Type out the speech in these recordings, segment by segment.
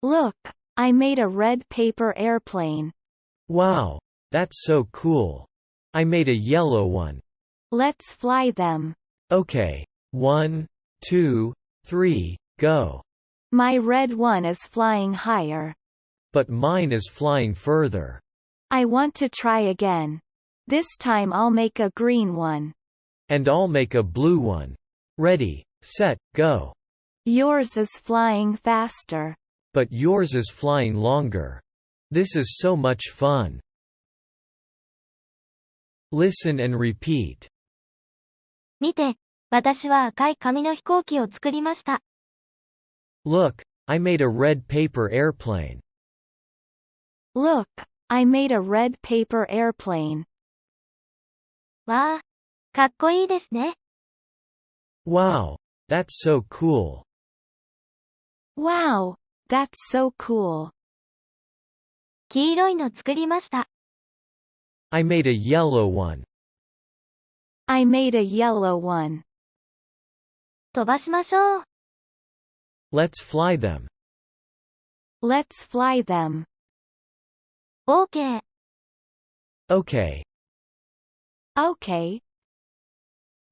Look, I made a red paper airplane. Wow, that's so cool. I made a yellow one. Let's fly them. Okay, 1, 2, 3, go. My red one is flying higher. But mine is flying further. I want to try again. This time I'll make a green one. And I'll make a blue one. Ready, set, go. Yours is flying faster. But yours is flying longer. This is so much fun. Listen and repeat. 見て、私は赤い紙の飛行機を作りました。Look, I made a red paper airplane. Look, I made a red paper airplane. わあ、かっこいいですね。Wow, that's so cool. Wow, that's so cool. 黄色いの作りました。I made a yellow one. I made a yellow one. 飛ばしましょう。Let's fly them. Let's fly them. OK。Okay. Okay.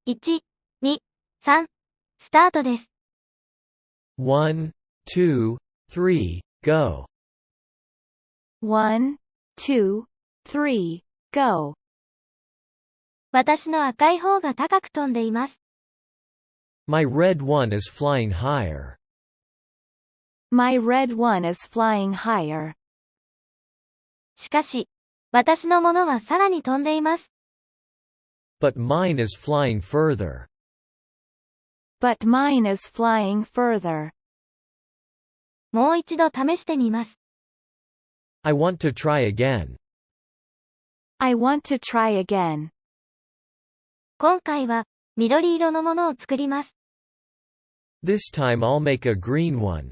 1、2、3、スタートです。1, 2, 3, go. 1, 2, 3, go. 私の赤い方が高く飛んでいます。My red one is flying higher. My red one is flying higher. しかし、私のものはさらに飛んでいます。But mine is flying further. But mine is flying further. もう一度試してみます。I want to try again. I want to try again. 今回は、緑色のものを作ります。This time I'll make a green one.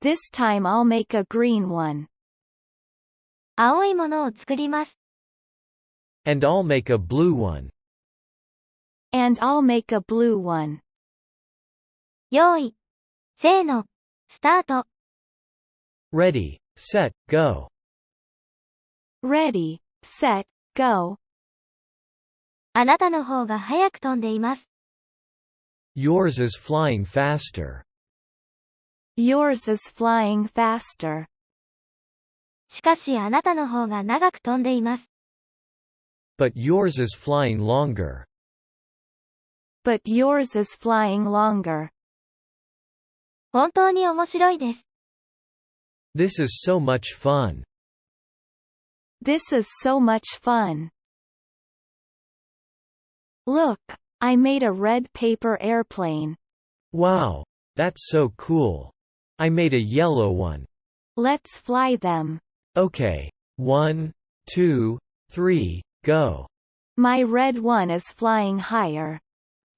This time I'll make a green one. 青いものを作ります。And I'll make a blue one. And I'll make a blue one. 用意。せーの。スタート。Ready, set, go. Ready, set, go. あなたの方が早く飛んでいます。Yours is flying faster. Yours is flying faster. しかしあなたの方が長く飛んでいます。But yours is flying longer. But yours is flying longer. 本当に面白いです。This is so much fun. This is so much fun. Look, I made a red paper airplane. Wow, that's so cool. I made a yellow one. Let's fly them. Okay, 1, 2, 3, go. My red one is flying higher.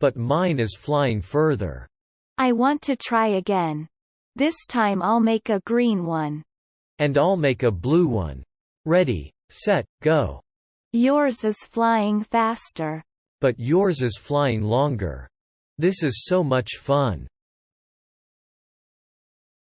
But mine is flying further. I want to try again. This time I'll make a green one. And I'll make a blue one. Ready, set, go. Yours is flying faster. But yours is flying longer. This is so much fun.